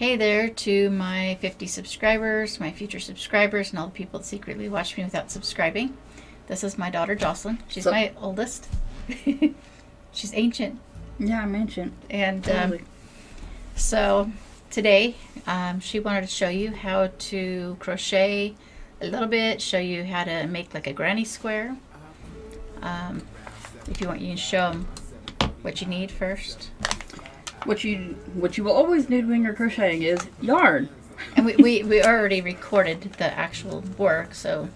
Hey there to my 50 subscribers, my future subscribers, and all the people that secretly watch me without subscribing. This is my daughter Jocelyn. She's my oldest. She's ancient. Yeah, I'm ancient. And Totally. so today she wanted to show you how to crochet a little bit, show you how to make like a granny square. If you want, you can show them what you need first. What you will always need when you're crocheting is yarn. And we already recorded the actual work, so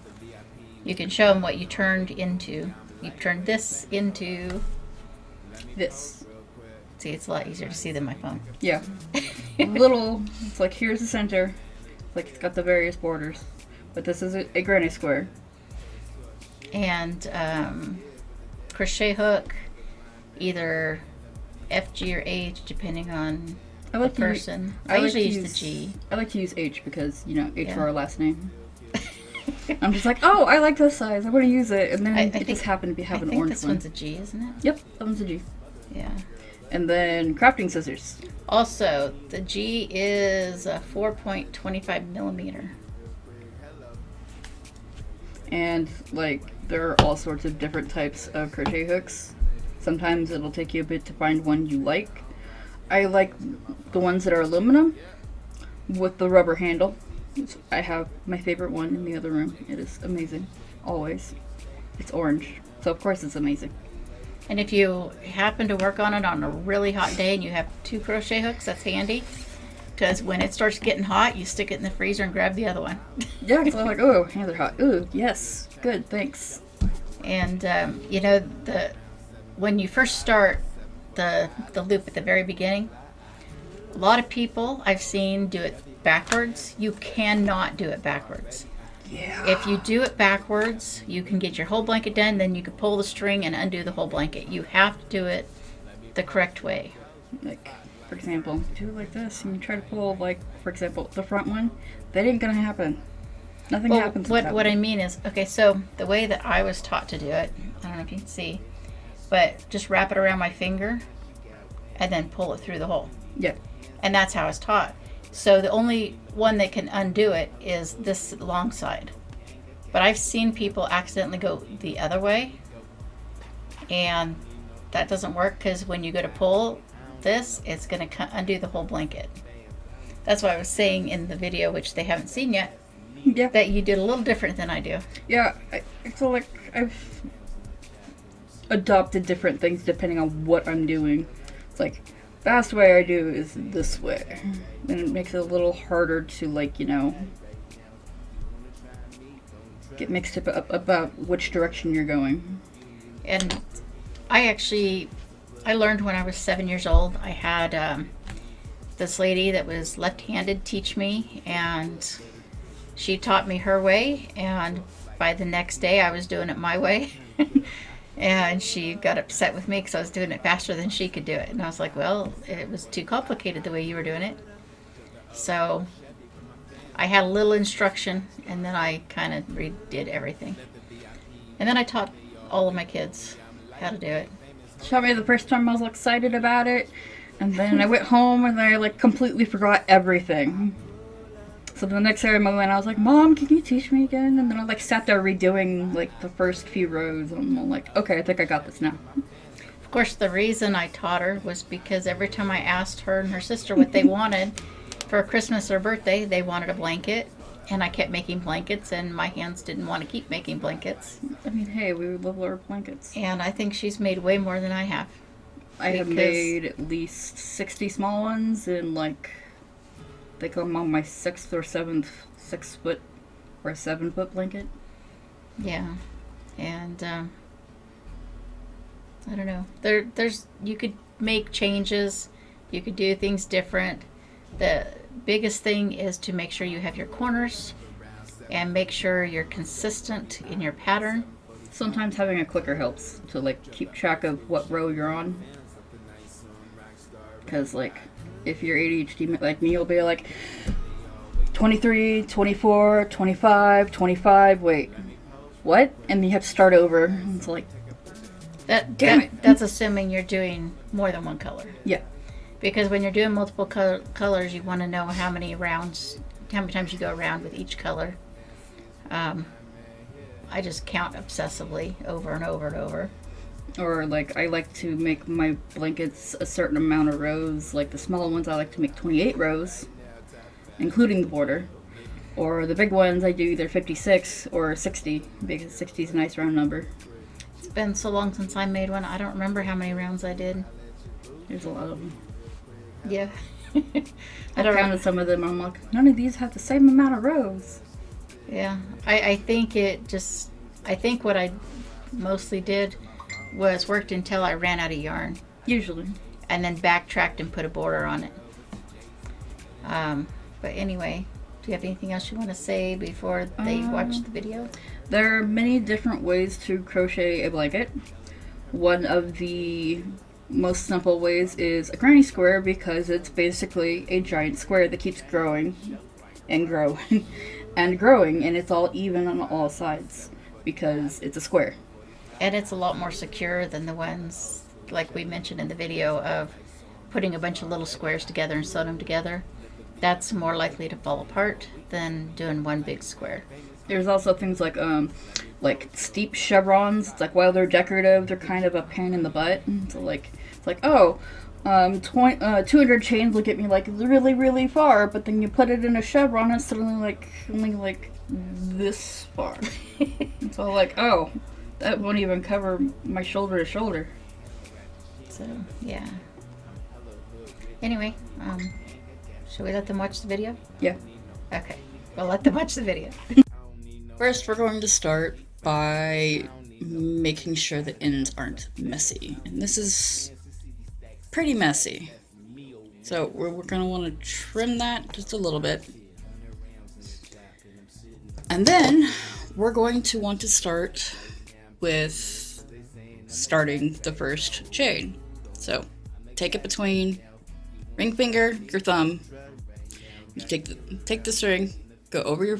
you can show them what you turned into. You turned this into This. See, it's a lot easier to see than my phone. Yeah. Little. It's like here's the center. Like it's got the various borders, but this is a granny square. And crochet hook, either FG or H, depending on the person. I usually use the G. I like to use H because H for Yeah. our last name. I'm just like, oh, I like this size. I want to use it, and then it just happened to have an orange this one. one's a G, isn't it? Yep, that one's a G. Yeah. And then crafting scissors. Also, the G is a 4.25 millimeter. And like there are all sorts of different types of crochet hooks. Sometimes it'll take you a bit to find one you like. I like the ones that are aluminum with the rubber handle. I have my favorite one in the other room. It is amazing. Always. It's orange. So of course it's amazing. And if you happen to work on it on a really hot day and you have 2 crochet hooks, that's handy. Because when it starts getting hot, you stick it in the freezer and grab the other one. Yeah, because I'm like, oh, hands are hot. Ooh, yes. Good, thanks. And, when you first start the loop at the very beginning, a lot of people I've seen do it backwards. You cannot do it backwards. Yeah. If you do it backwards, you can get your whole blanket done, then you can pull the string and undo the whole blanket. You have to do it the correct way. Like, for example, do it like this and you try to pull, like, for example, the front one. That ain't gonna happen. Nothing happens. What I mean is, okay, so the way that I was taught to do it, I don't know if you can see, but just wrap it around my finger and then pull it through the hole. Yeah. And that's how I was taught. So the only one that can undo it is this long side. But I've seen people accidentally go the other way, and that doesn't work because when you go to pull this, it's going to undo the whole blanket. That's why I was saying in the video, which they haven't seen yet, Yeah. that you did a little different than I do. Yeah, I feel like I've adopted different things depending on what I'm doing. It's like, fast way I do is this way. And it makes it a little harder to, like, get mixed up about which direction you're going. And I learned when I was 7 years old. I had this lady that was left-handed teach me, and she taught me her way, and by the next day I was doing it my way. And she got upset with me because I was doing it faster than she could do it. And I was like, well, it was too complicated the way you were doing it. So I had a little instruction, and then I kind of redid everything. And then I taught all of my kids how to do it. Showed me the first time I was excited about it, and then I went home and I like completely forgot everything. So the next time I went, I was like, Mom, can you teach me again? And then I like sat there redoing like the first few rows, and I'm like, okay, I think I got this now. Of course, the reason I taught her was because every time I asked her and her sister what they wanted for Christmas or birthday, they wanted a blanket. And I kept making blankets, and my hands didn't want to keep making blankets. I mean, hey, we would love our blankets. And I think she's made way more than I have. I have made at least 60 small ones, and like, I think I'm on my 6th or 7th 6-foot or 7-foot blanket. Yeah. And I don't know. You could make changes. You could do things different. The biggest thing is to make sure you have your corners and make sure you're consistent in your pattern. Sometimes having a clicker helps to like keep track of what row you're on. Because like, if you're ADHD like me, you'll be like 23, 24, 25, 25, wait, what? And you have to start over. It's like, That's assuming you're doing more than one color. yeah. Because when you're doing multiple colors, you want to know how many times you go around with each color. I just count obsessively over and over and over. Or like I like to make my blankets a certain amount of rows. Like the smaller ones, I like to make 28 rows, including the border. Or the big ones, I do either 56 or 60, because 60 is a nice round number. It's been so long since I made one. I don't remember how many rounds I did. There's a lot of them. Yeah. I counted some of them. I'm like, none of these have the same amount of rows. Yeah. I think what I mostly did was worked until I ran out of yarn. Usually. And then backtracked and put a border on it. But anyway, do you have anything else you want to say before they watch the video? There are many different ways to crochet a blanket. One of the most simple ways is a granny square, because it's basically a giant square that keeps growing and growing and growing, and it's all even on all sides because it's a square. And it's a lot more secure than the ones, like we mentioned in the video, of putting a bunch of little squares together and sewing them together. That's more likely to fall apart than doing one big square. There's also things like steep chevrons. It's like, while they're decorative, they're kind of a pain in the butt. So it's like 200 chains will get me like really, really far, but then you put it in a chevron and it's suddenly only like this far. So like, oh, that won't even cover my shoulder to shoulder. So yeah. Anyway, should we let them watch the video? Yeah. Okay, we'll let them watch the video. First, we're going to start by making sure the ends aren't messy. And this is pretty messy. So we're going to want to trim that just a little bit. And then we're going to want to start with starting the first chain. So take it between ring finger, your thumb. You take the string, go over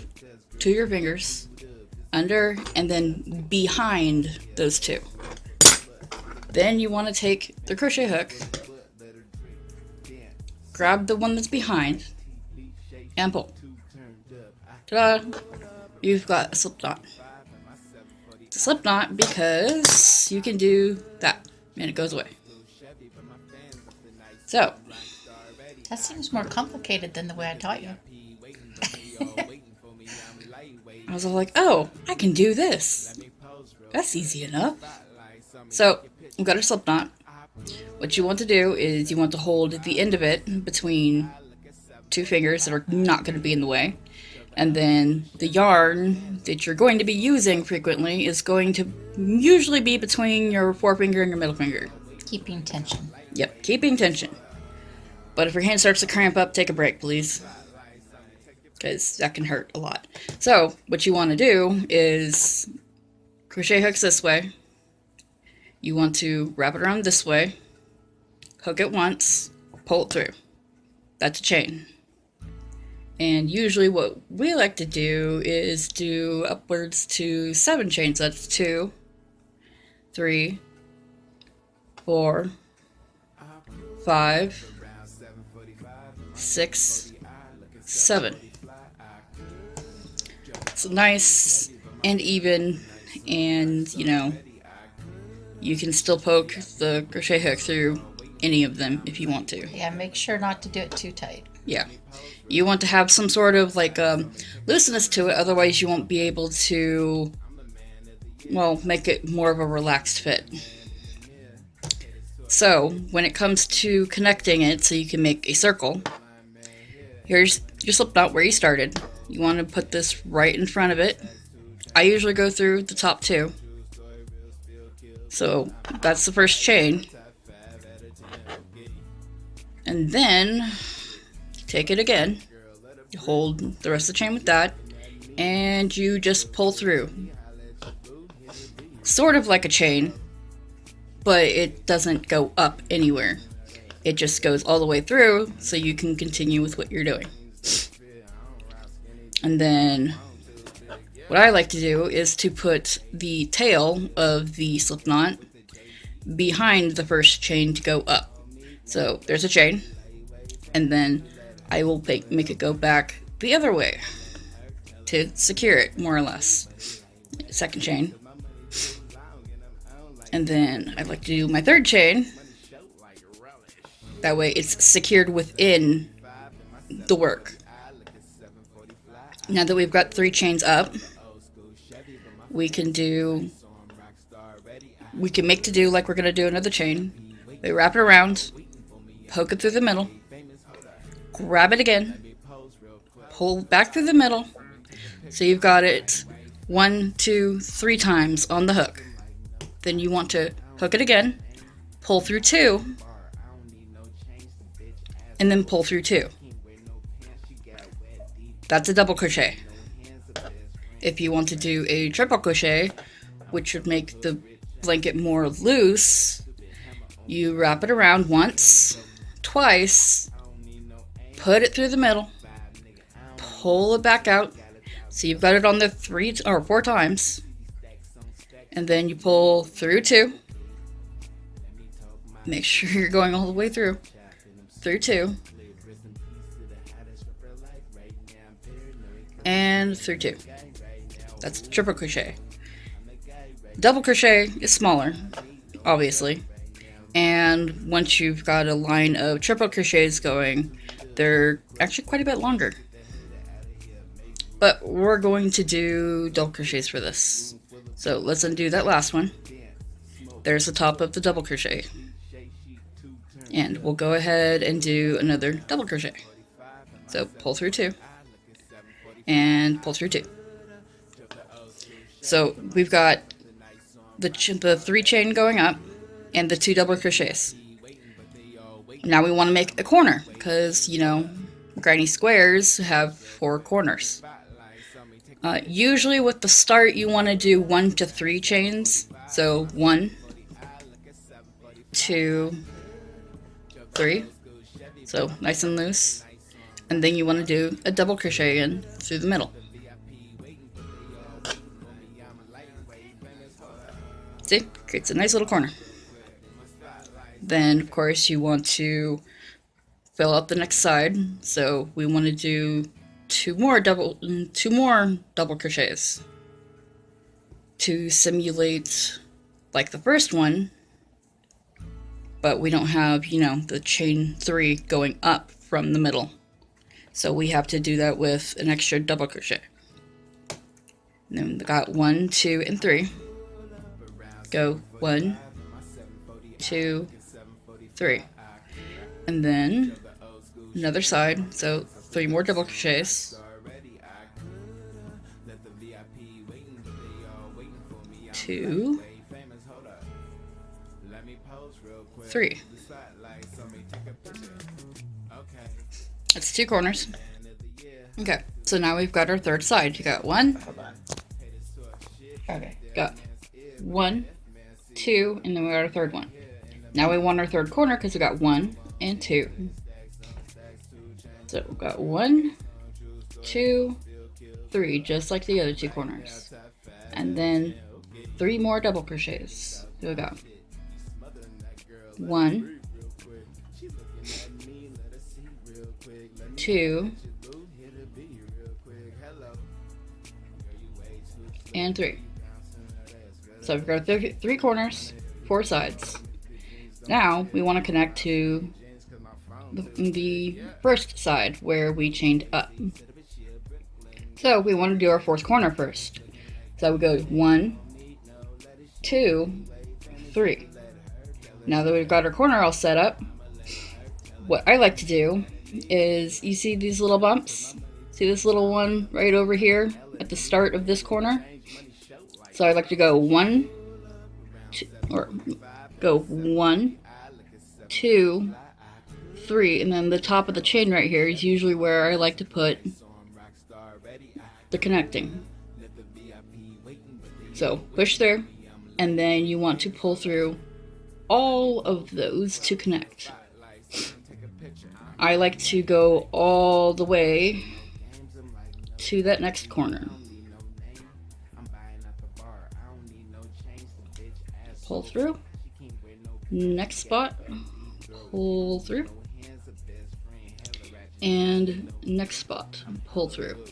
to your fingers, under, and then behind those two. Then you want to take the crochet hook, grab the one that's behind, and pull. Ta-da! You've got a slip knot. It's a slip knot because you can do that, and it goes away. So, That seems more complicated than the way I taught you. I was all like, oh, I can do this. That's easy enough. So, we've got our slip knot. What you want to do is you want to hold the end of it between two fingers that are not going to be in the way. And then the yarn that you're going to be using frequently is going to usually be between your forefinger and your middle finger. Keeping tension. Yep, keeping tension. But if your hand starts to cramp up, take a break, please. Because that can hurt a lot. So, what you want to do is crochet hooks this way. You want to wrap it around this way, hook it once, pull it through. That's a chain. And usually what we like to do is do upwards to 7 chains. That's 2, 3, 4, 5, 6, 7. It's nice and even, and you can still poke the crochet hook through any of them if you want to. Yeah, make sure not to do it too tight. Yeah. You want to have some sort of looseness to it, otherwise you won't be able to, make it more of a relaxed fit. So, when it comes to connecting it so you can make a circle, here's your slip knot where you started. You want to put this right in front of it. I usually go through the top 2. So, that's the first chain. And then take it again, hold the rest of the chain with that, and you just pull through. Sort of like a chain, but it doesn't go up anywhere. It just goes all the way through so you can continue with what you're doing. And then what I like to do is to put the tail of the slip knot behind the first chain to go up. So there's a chain. and then I will make it go back the other way to secure it, more or less. Second chain. And then I like to do my third chain. That way it's secured within the work. Now that we've got 3 chains up, we can make to do like we're going to do another chain. We wrap it around, poke it through the middle, grab it again, pull back through the middle, so you've got it 1, 2, 3 times on the hook. Then you want to hook it again, pull through 2, and then pull through 2. That's a double crochet. If you want to do a triple crochet, which would make the blanket more loose, you wrap it around once, twice, put it through the middle, pull it back out, so you've got it on there 3 or 4 times, and then you pull through 2. Make sure you're going all the way through 2, and through 2. That's triple crochet. Double crochet is smaller, obviously, and once you've got a line of triple crochets going, they're actually quite a bit longer. But we're going to do double crochets for this. So let's undo that last one. There's the top of the double crochet. And we'll go ahead and do another double crochet. So pull through 2. And pull through 2. So we've got the 3 chain going up and the 2 double crochets. Now we want to make a corner because, you know, granny squares have 4 corners. Usually with the start you want to do 1 to 3 chains. So 1, 2, 3. So nice and loose. And then you want to do a double crochet in through the middle. See? Creates a nice little corner. Then, of course, you want to fill out the next side. So we want to do 2 more double crochets to simulate like the first one, but we don't have, you know, the chain 3 going up from the middle. So we have to do that with an extra double crochet. And then we got 1, 2, and 3. Go 1, 2, 3. And then another side, so 3 more double crochets. 2, 3. That's 2 corners. Okay, so now we've got our third side. You got 1. Okay. Got 1, 2, and then we got our third one. Now we want our third corner because we got 1 and 2. So we've got 1, 2, 3, just like the other 2 corners. And then 3 more double crochets. So we got 1, 2, and 3. So we've got 3 corners, 4 sides. Now we want to connect to the first side where we chained up. So we want to do our 4th corner first. So we go 1, 2, 3. Now that we've got our corner all set up, what I like to do is, you see these little bumps? See this little one right over here at the start of this corner? So I like to go 1, 2, or go 1, 2, 3, and then the top of the chain right here is usually where I like to put the connecting. So push through, and then you want to pull through all of those to connect. I like to go all the way to that next corner. Pull through. Next spot. Pull through. and next spot, pull through.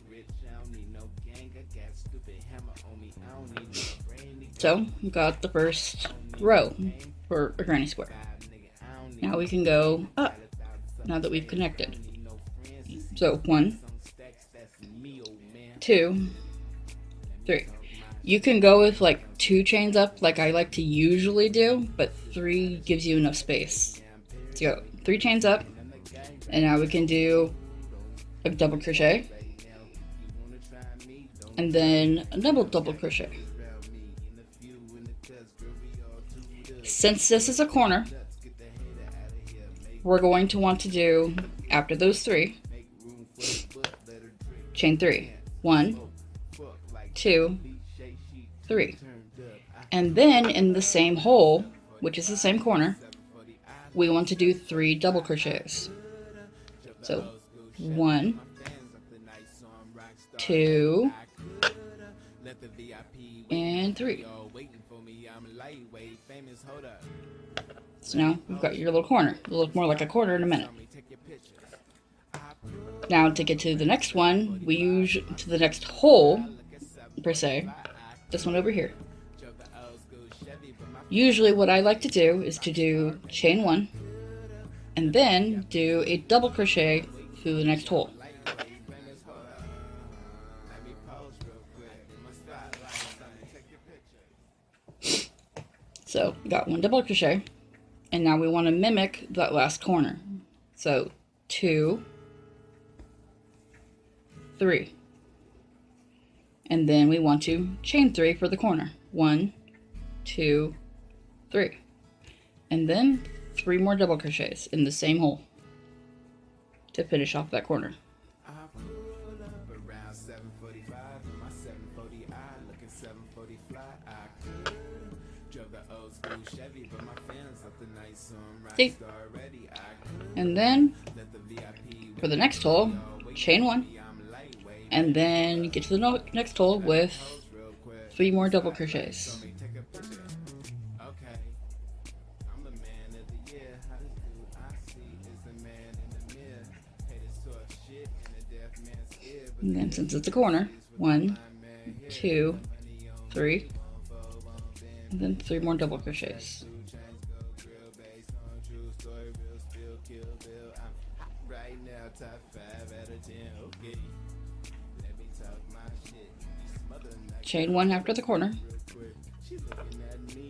So we got the first row for a granny square. Now we can go up now that we've connected. So 1, 2, 3. You can go with like 2 chains up like I like to usually do, but 3 gives you enough space. So go 3 chains up, and now we can do a double crochet, and then a double crochet. Since this is a corner, we're going to want to do, after those 3, chain 3. 1, 2, 3. And then in the same hole, which is the same corner, we want to do 3 double crochets. So 1, 2, and 3. So now you've got your little corner. It'll look more like a quarter in a minute. Now to get to the next one, we use to the next hole, per se, this one over here. Usually what I like to do is to do chain 1 and then do a double crochet through the next hole. So we got 1 double crochet, and now we want to mimic that last corner. So 2, 3, and then we want to chain 3 for the corner. 1, 2, 3, and then 3 more double crochets in the same hole to finish off that corner. See? And then for the next hole, chain 1, and then get to the next hole with 3 more double crochets. And then since it's a corner, 1, 2, 3, and then 3 more double crochets. Chain 1 after the corner,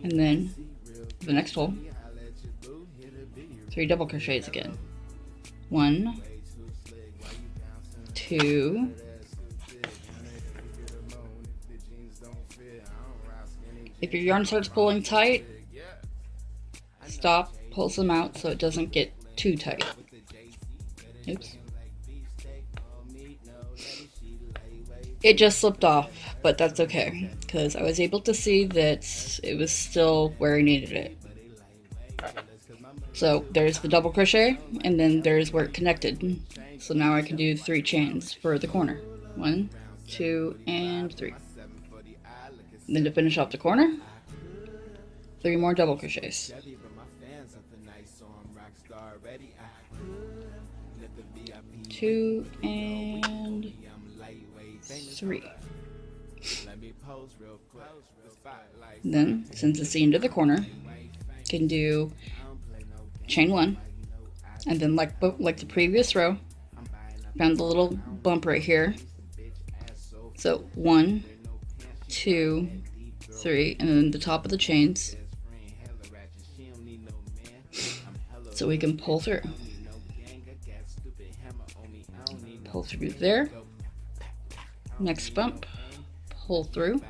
and then the next hole, 3 double crochets again. 1, 2, if your yarn starts pulling tight, stop, pull some out so it doesn't get too tight. Oops. It just slipped off, but that's okay, because I was able to see that it was still where I needed it. So there's the double crochet, and then there's where it connected. So now I can do 3 chains for the corner. 1, 2, and 3. And then to finish off the corner, 3 more double crochets. 2 and 3. Then, since it's the end of the corner, you can do chain 1, and then like the previous row, found the little bump right here. So 1, 2, 3, and then the top of the chains, so we can pull through. Pull through there. Next bump, pull through.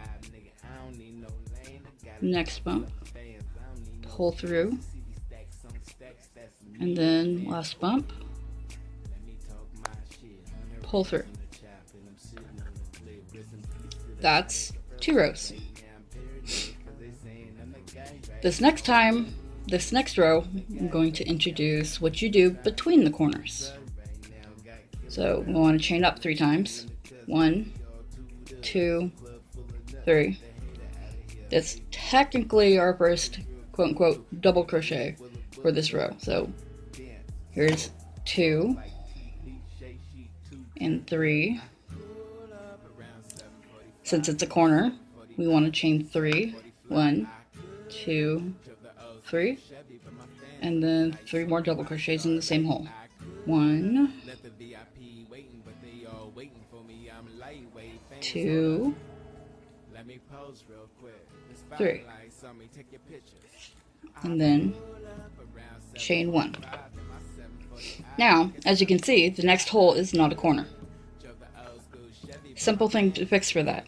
Next bump, pull through. And then last bump, pull through. That's 2 rows. This next row, I'm going to introduce what you do between the corners. So we want to chain up 3 times. 1, 2, 3. That's technically our first quote-unquote double crochet for this row. So here's 2, and 3. Since it's a corner, we want to chain 3. 1, 2, 3, and then 3 more double crochets in the same hole. 1, 2, 3, and then chain 1. Now, as you can see, the next hole is not a corner. Simple thing to fix for that.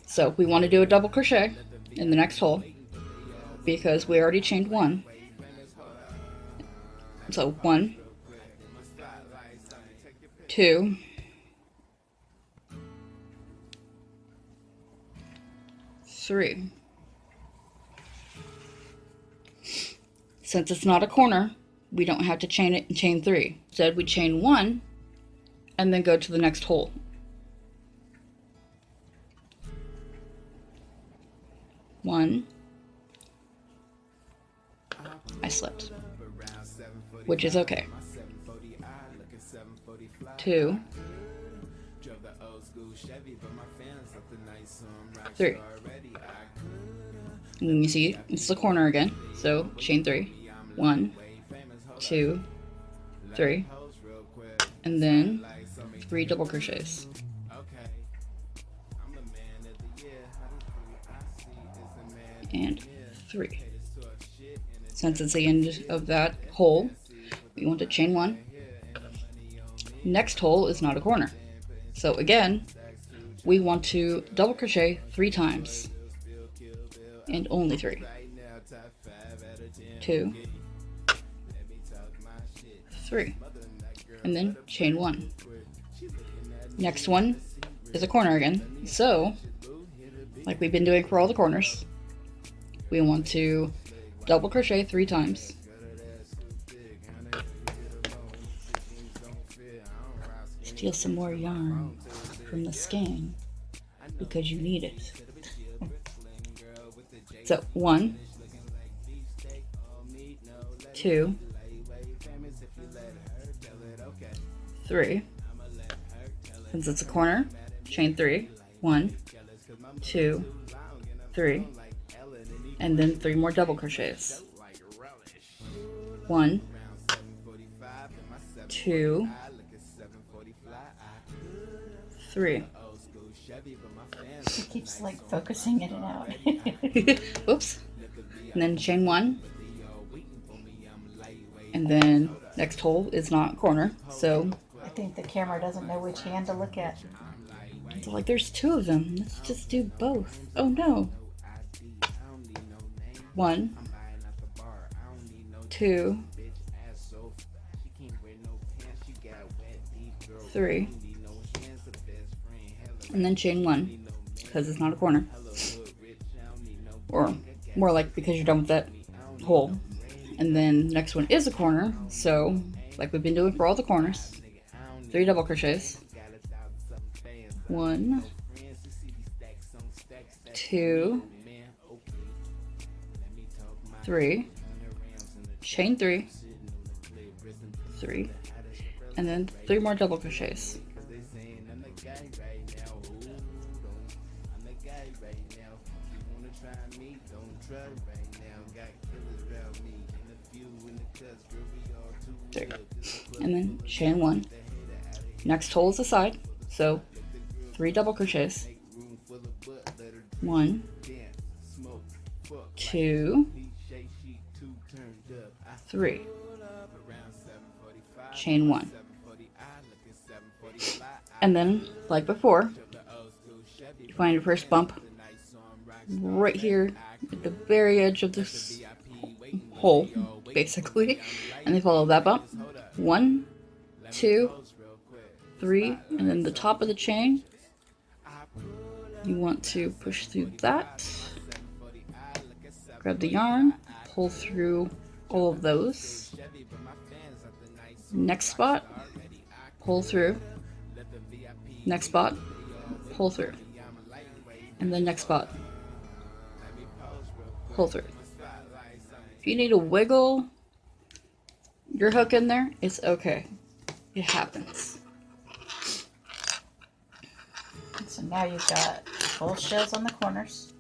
So we want to do a double crochet in the next hole because we already chained 1. So 1, 2, 3. Since it's not a corner, we don't have to chain it and chain 3. Instead, we chain 1 and then go to the next hole. 1. I slipped, which is okay. 2, 3. And then you see it's the corner again, so chain 3. 1, 2, 3, and then 3 double crochets. And 3. Since it's the end of that hole, we want to chain 1. Next hole is not a corner. So again, we want to double crochet 3 times. And only 3. 2, 3. And then chain 1. Next one is a corner again. So, like we've been doing for all the corners, we want to double crochet 3 times. Steal some more yarn from the skein because you need it. So 1, 2, 3. Since it's a corner, chain 3. 1, 2, 3, and then 3 more double crochets. 1, 2, 3. It keeps like focusing in and out. Whoops. And then chain 1. And then next hole is not corner, so I think the camera doesn't know which hand to look at. it's like there's 2 of them. Let's just do both. Oh no. 1, 2, 3, and then chain 1 because it's not a corner, or more like because you're done with that hole. And then next one is a corner, so like we've been doing for all the corners, 3 double crochets. 1, 2, 3, chain 3, 3, and then 3 more double crochets. There. And then chain 1. Next hole is the side, so 3 double crochets. 1, 2, 3. Chain 1. And then, like before, you find your first bump right here at the very edge of this hole, basically, and they follow that bump. 1, 2, 3, and then the top of the chain, you want to push through that, grab the yarn, pull through all of those. Next spot, pull through. Next spot, pull through. And then next spot, pull through. If you need to wiggle your hook in there, it's okay. It happens. now you've got full shells on the corners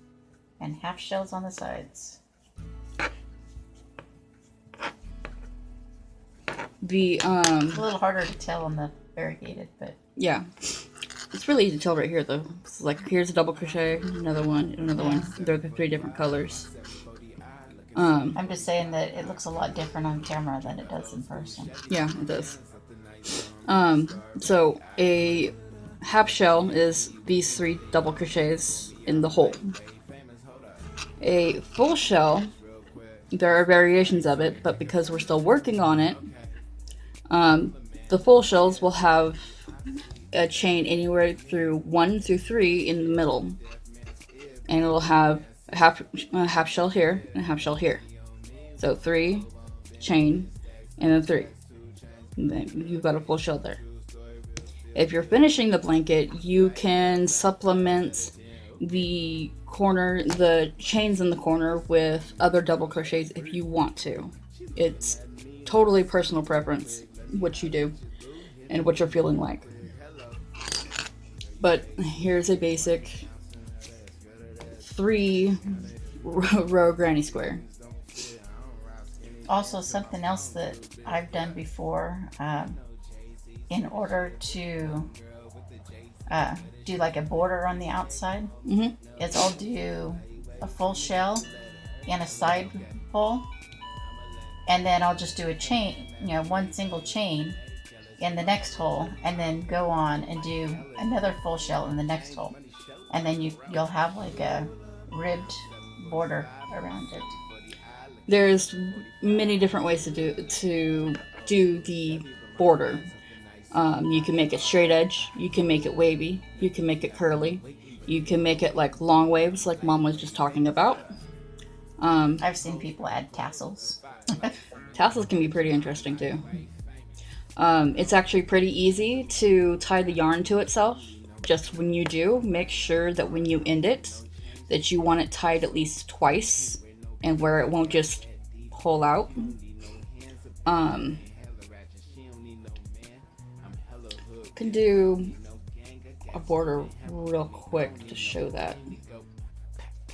and half shells on the sides. The A little harder to tell on the variegated, but yeah, it's really easy to tell right here though. It's like here's a double crochet, another one, another one. They're the 3 different colors. I'm just saying that it looks a lot different on camera than it does in person. Yeah, it does. So a half shell is these 3 double crochets in the hole. A full shell, there are variations of it, but because we're still working on it, the full shells will have a chain anywhere through 1 through 3 in the middle, and it'll have a half shell here and a half shell here. So 3 chain and then 3. And then you've got a full shell there. If you're finishing the blanket, you can supplement the chains in the corner with other double crochets if you want to. It's totally personal preference what you do and what you're feeling like. But here's a basic 3 row granny square. Also, something else that I've done before, in order to do like a border on the outside, is I'll do a full shell and a side hole, and then I'll just do a chain, one single chain in the next hole, and then go on and do another full shell in the next hole, and then you'll have like a ribbed border around it. There's many different ways to do the border. You can make it straight edge, you can make it wavy, you can make it curly, you can make it like long waves like Mom was just talking about. I've seen people add tassels. Tassels can be pretty interesting too. It's actually pretty easy to tie the yarn to itself. Just when you do, make sure that when you end it, that you want it tied at least twice, and where it won't just pull out. Can do a border real quick to show that.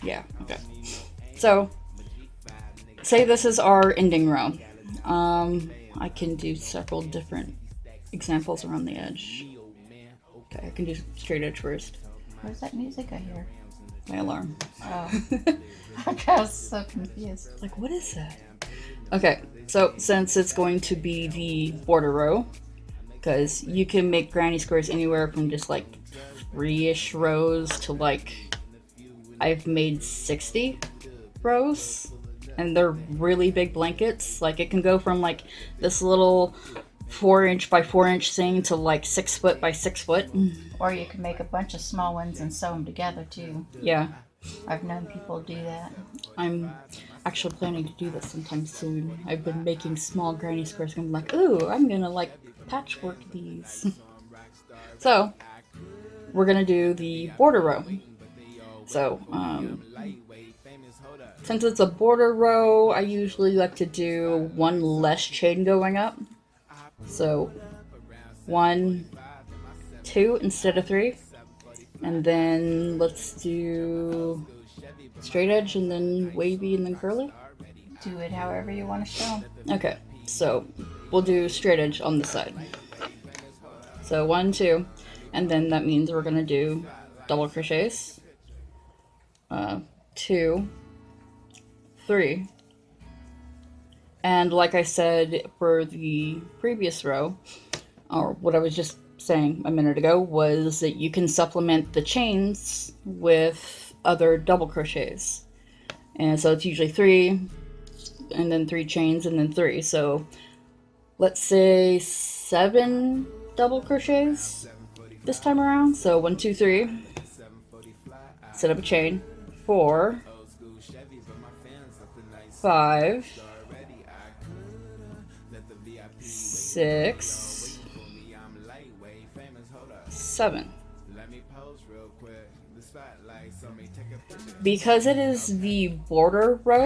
Yeah, okay. So, say this is our ending row. I can do several different examples around the edge. Okay, I can do straight edge first. Where's that music I hear? My alarm. Oh. I was so confused. Like, what is that? Okay, so since it's going to be the border row, because you can make granny squares anywhere from just like 3-ish rows to like, I've made 60 rows, and they're really big blankets. Like, it can go from like this little 4-inch by 4-inch thing to like 6 foot by 6 foot. Or you can make a bunch of small ones and sew them together too. Yeah. I've known people do that. I'm actually planning to do that sometime soon. I've been making small granny squares and I'm like, ooh, I'm gonna like patchwork these. So, we're gonna do the border row. So, since it's a border row, I usually like to do 1 less chain going up. So, 1, 2 instead of 3. And then let's do straight edge and then wavy and then curly. Do it however you want to show. Okay, so we'll do straight edge on this side. So 1, 2, and then that means we're gonna do double crochets. 2, 3. And like I said for the previous row, or what I was just saying a minute ago, was that you can supplement the chains with other double crochets. And so it's usually 3, and then 3 chains, and then 3. So let's say 7 double crochets this time around. So 1, 2, 3. Set up a chain. 4, 5, 6, 7. Because it is the border row,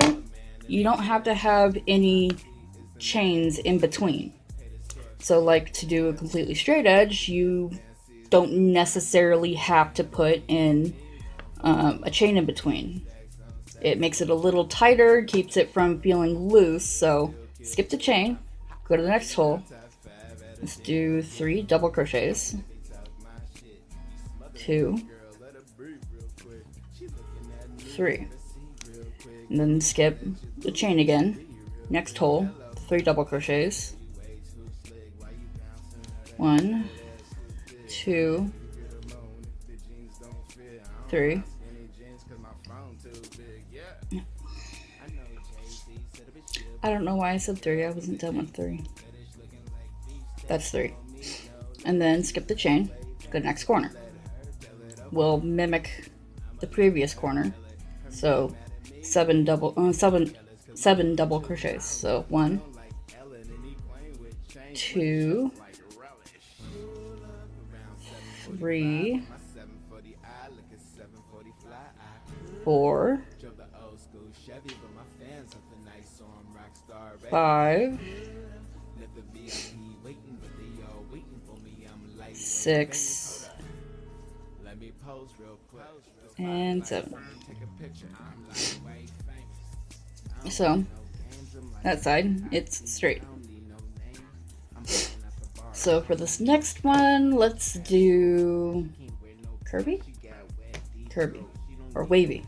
you don't have to have any chains in between. So like to do a completely straight edge, you don't necessarily have to put in a chain in between. It makes it a little tighter, keeps it from feeling loose, so skip the chain, go to the next hole. Let's do 3 double crochets, 2, 3, and then skip the chain again. Next hole, 3 double crochets, 1, 2, 3. I don't know why I said 3. I wasn't done with 3. That's 3. And then skip the chain, go to the next corner. We'll mimic the previous corner. So 7 double crochets. So 1, 2, 3, 4, 5, 6, and 7. So that side, it's straight. So for this next one, let's do curvy or wavy.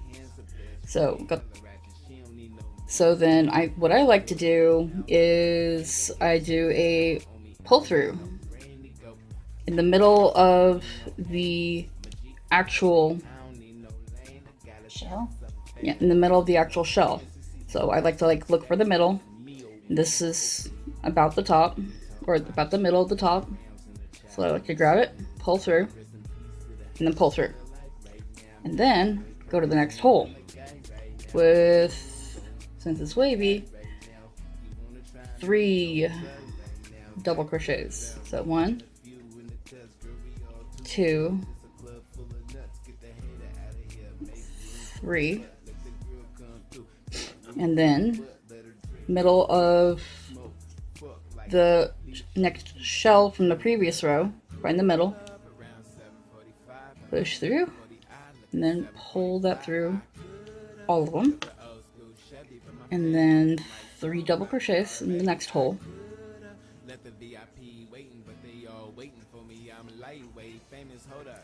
So then what I like to do is I do a pull through in the middle of the actual Shell? Yeah, in the middle of the actual shell. So I like to look for the middle. This is about the top, or about the middle of the top. So I like to grab it, pull through, and then pull through. And then go to the next hole with, since it's wavy, 3 double crochets. So 1, 2, 3, and then middle of the next shell from the previous row, right in the middle, push through, and then pull that through all of them, and then 3 double crochets in the next hole,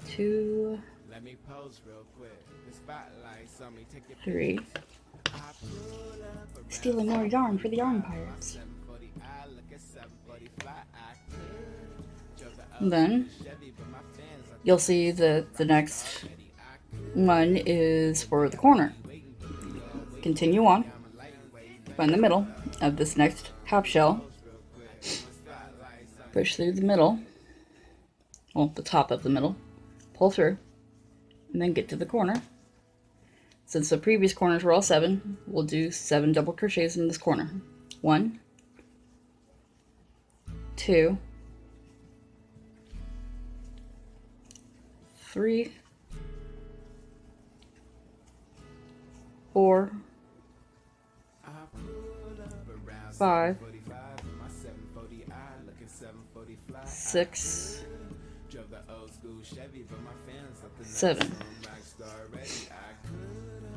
2, 3, stealing more yarn for the yarn pirates. And then you'll see the next one is for the corner. Continue on, find the middle of this next half shell, push through the middle, well, the top of the middle, pull through, and then get to the corner. Since the previous corners were all 7, we'll do 7 double crochets in this corner. 1, 2, 3, 4, 5, 6, 7.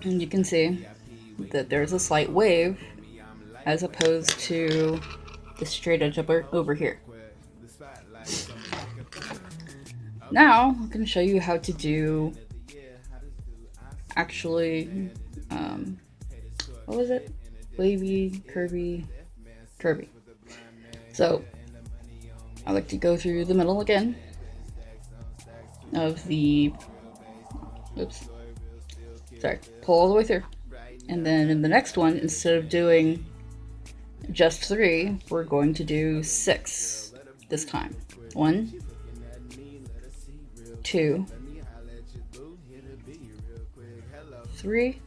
And you can see that there's a slight wave as opposed to the straight edge over here. Now I'm going to show you how to do actually what was it? Wavy, curvy. So I like to go through the middle again of the pull all the way through, and then in the next one, instead of doing just 3, we're going to do 6 this time. 1, 2, 3,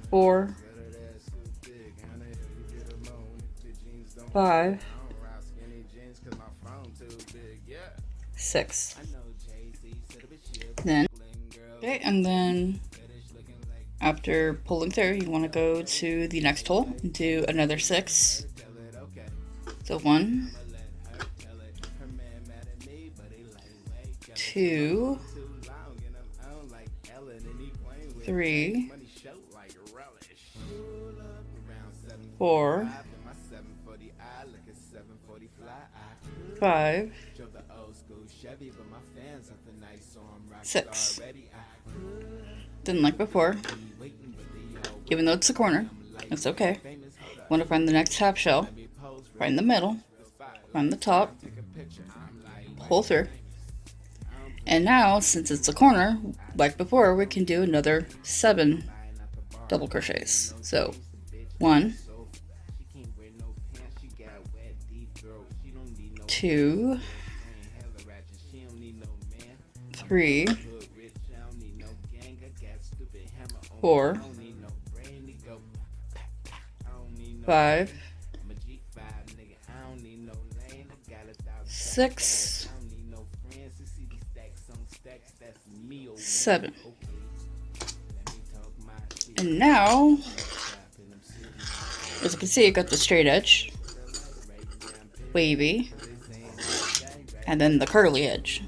4, 5, 6. Then, okay, and then after pulling through, you want to go to the next hole and do another 6. So 1, 2, 3, 4, 5, 6. Then like before, even though it's a corner, it's okay. Want to find the next half shell, find the middle, find the top, pull through. And now, since it's a corner, like before, we can do another 7 double crochets. So, 1, 2, 3, 4, 5, 6, 7. And now, as you can see, I got the straight edge, wavy, and then the curly edge.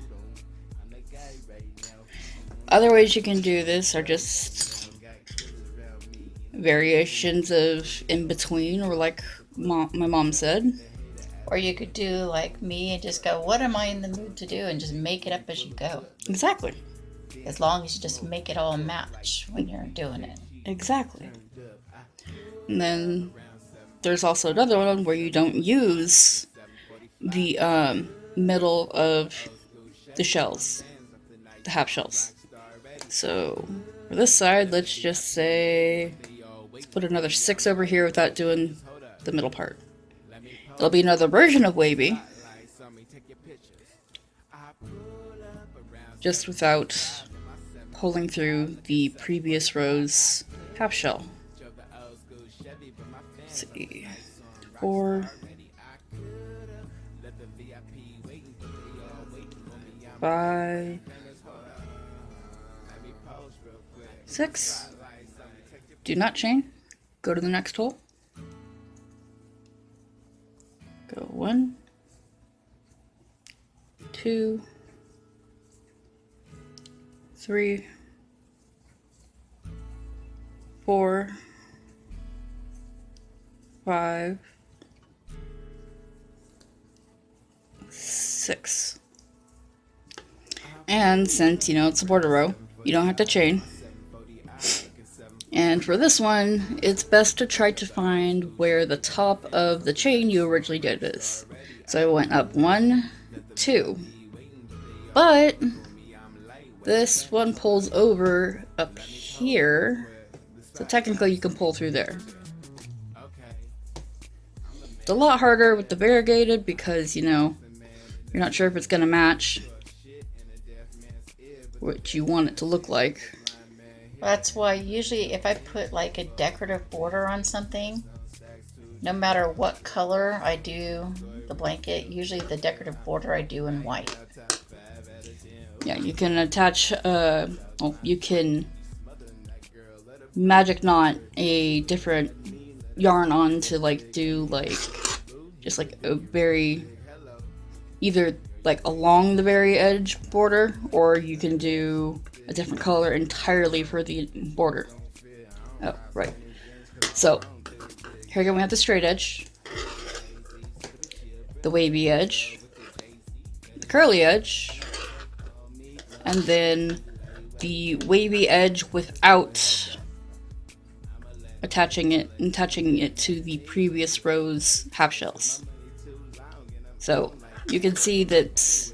Other ways you can do this are just variations of in between, or like my mom said. Or you could do like me and just go, what am I in the mood to do? And just make it up as you go. Exactly. As long as you just make it all match when you're doing it. Exactly. And then there's also another one where you don't use the middle of the shells, the half shells. So for this side, let's just say, let's put another 6 over here without doing the middle part. There'll be another version of wavy, just without pulling through the previous row's half shell. Let's see, 4, 5, 6. Do not chain. Go to the next hole. Go 1, 2, 3, 4, 5, 6. And since, it's a border row, you don't have to chain. And for this one, it's best to try to find where the top of the chain you originally did is. So I went up 1, 2. But this one pulls over up here, so technically you can pull through there. It's a lot harder with the variegated because, you're not sure if it's going to match what you want it to look like. That's why usually if I put like a decorative border on something, no matter what color I do the blanket, usually the decorative border I do in white. Yeah, you can attach, you can magic knot a different yarn on to do just a very, either along the very edge border, or you can do a different color entirely for the border. Oh, right. So, here again we have the straight edge, the wavy edge, the curly edge, and then the wavy edge without attaching it to the previous row's half shells. So, you can see that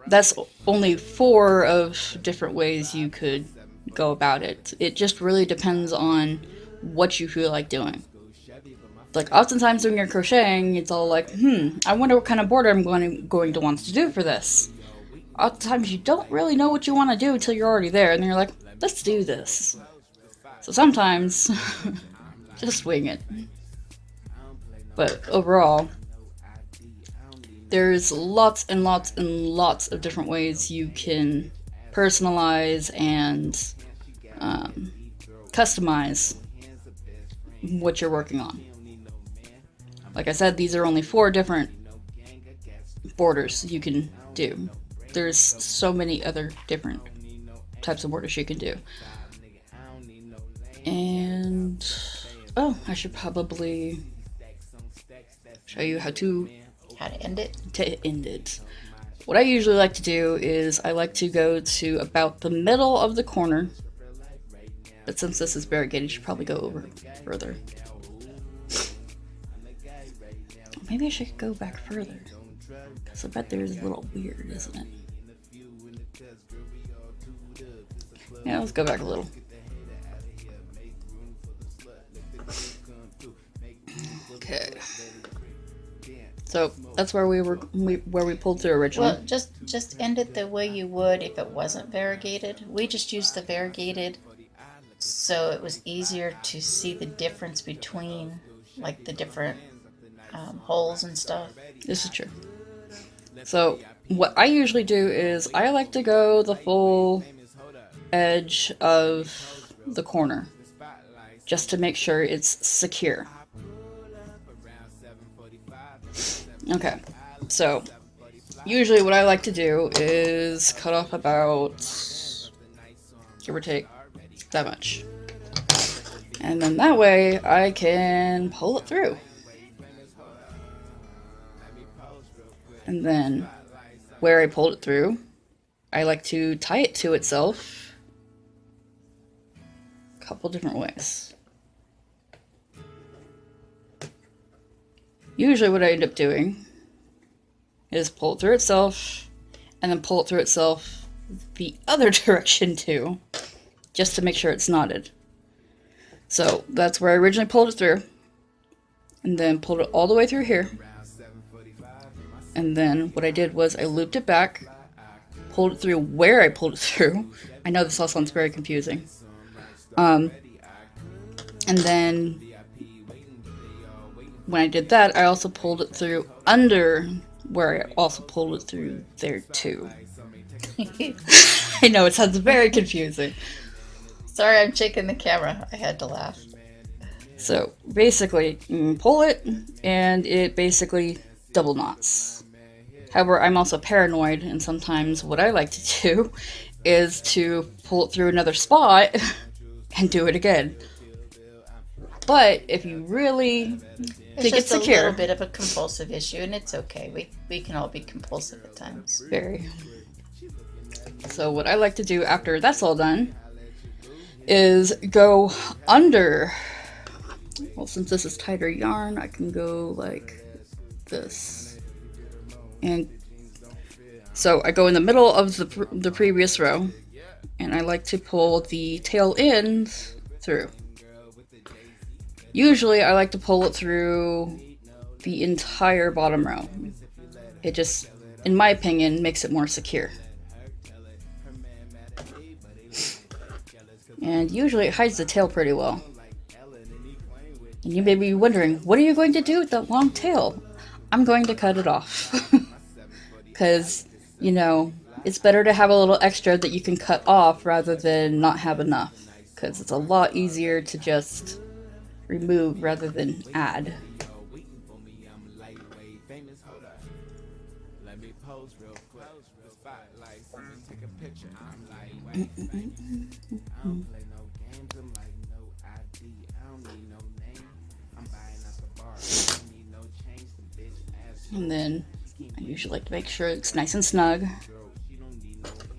that's only 4 of different ways you could go about it. It just really depends on what you feel like doing. Oftentimes when you're crocheting, it's all I wonder what kind of border I'm going to want to do for this. Oftentimes you don't really know what you want to do until you're already there, and then you're like, let's do this. So sometimes, just wing it. But overall, there's lots and lots and lots of different ways you can personalize and customize what you're working on. Like I said, these are only 4 different borders you can do. there's so many other different types of borders you can do. And oh, I should probably show you how to end it. end it. What I usually like to do is I like to go to about the middle of the corner, but since this is variegated, you should probably go over further. Maybe I should go back further, because I bet there's a little weird, isn't it? Yeah, let's go back a little. Okay. So that's where we pulled through originally. Well, just end it the way you would if it wasn't variegated. We just used the variegated, so it was easier to see the difference between like the different holes and stuff. This is true. So what I usually do is I like to go the full edge of the corner just to make sure it's secure. Okay, so usually what I like to do is cut off about, give or take, that much. And then that way I can pull it through. And then where I pulled it through, I like to tie it to itself a couple different ways. Usually what I end up doing is pull it through itself and then pull it through itself the other direction too, just to make sure it's knotted. So that's where I originally pulled it through, and then pulled it all the way through here. And then what I did was I looped it back, pulled it through where I pulled it through. I know this all sounds very confusing. And then when I did that, I also pulled it through under where I also pulled it through there too. I know, it sounds very confusing. Sorry, I'm shaking the camera. I had to laugh. So basically, you pull it and it basically double knots. However, I'm also paranoid, and sometimes what I like to do is to pull it through another spot and do it again. But if you really think it's secure, it's a little bit of a compulsive issue, and it's okay. We can all be compulsive at times. Very. So what I like to do after that's all done is go under. Well, since this is tighter yarn, I can go like this. And so I go in the middle of the previous row, and I like to pull the tail end through. Usually I like to pull it through the entire bottom row. It just, in my opinion, makes it more secure. And usually it hides the tail pretty well. And you may be wondering, what are you going to do with that long tail? I'm going to cut it off. Because, you know, it's better to have a little extra that you can cut off rather than not have enough. Because it's a lot easier to just remove rather than add. And then I usually like to make sure it's nice and snug.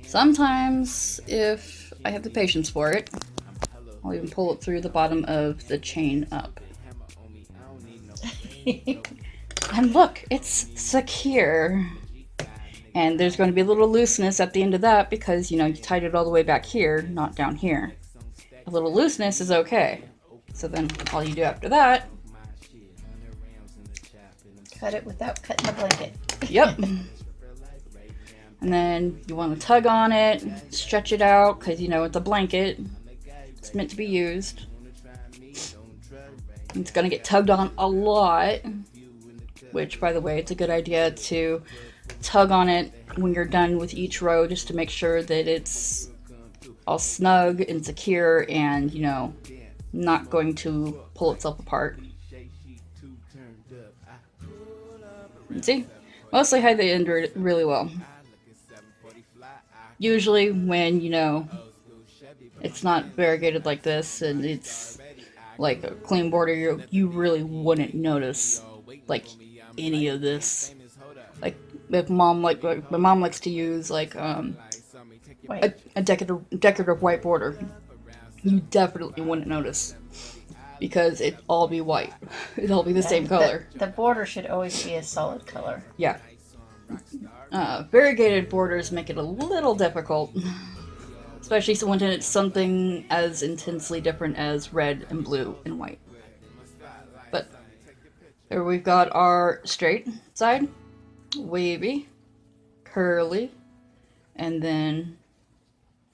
Sometimes, if I have the patience for it, I'll even pull it through the bottom of the chain up. And look, it's secure. And there's going to be a little looseness at the end of that because, you know, you tied it all the way back here, not down here. A little looseness is okay. So then all you do after that, cut it without cutting the blanket. Yep. And then you want to tug on it, stretch it out, because, you know, it's a blanket. It's meant to be used. It's going to get tugged on a lot, which, by the way, it's a good idea to tug on it when you're done with each row just to make sure that it's all snug and secure and, you know, not going to pull itself apart. And see? Mostly hide the end really well. Usually when, you know, it's not variegated like this and it's like a clean border, you really wouldn't notice like any of this. Like if mom like my mom likes to use like a decorative white border, you definitely wouldn't notice because it'd all be white. It'd all be the same color. The border should always be a solid color. Yeah. Variegated borders make it a little difficult, especially when it's something as intensely different as red and blue and white. But here we've got our straight side, wavy, curly, and then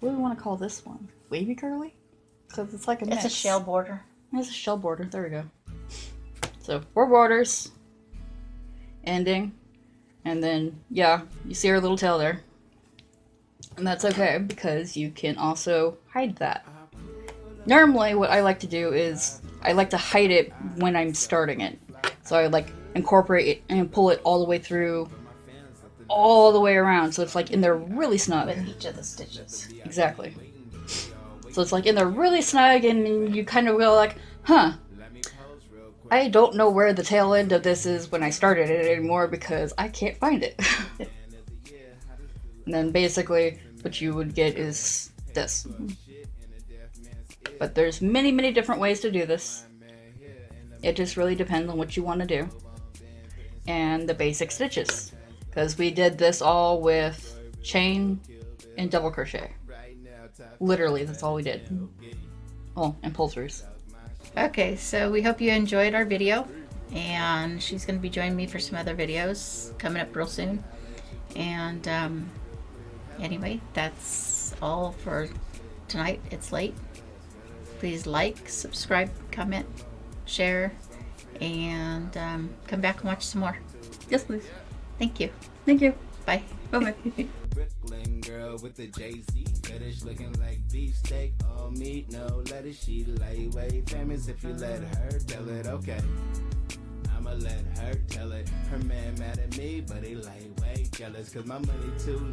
what do we want to call this one? Wavy curly? Because it's like a mix. It's a shell border. It's a shell border. There we go. So 4 borders, ending, and then yeah, you see our little tail there. And that's okay because you can also hide that. Normally what I like to do is I like to hide it when I'm starting it. So I like incorporate it and pull it all the way through, all the way around. So it's like in there really snug. With each of the stitches. Exactly. So it's like in there really snug and you kind of go like, huh, I don't know where the tail end of this is when I started it anymore because I can't find it. And then basically what you would get is this. But there's many, many different ways to do this. It just really depends on what you want to do. And the basic stitches. Because we did this all with chain and double crochet. Literally, that's all we did. Oh, and pull throughs. Okay, so we hope you enjoyed our video. And she's going to be joining me for some other videos coming up real soon. And anyway, that's all for tonight. It's late. Please like, subscribe, comment, share, and come back and watch some more. Yes, please. Thank you. Thank you. Bye. Bye-bye. Brooklyn girl with the JC fetish looking like beefsteak on meat. No lettuce, she lightweight famous. If you let her tell it, okay. I'ma let her tell it. Her man mad at me, but he lightweight jealous. Cause my money too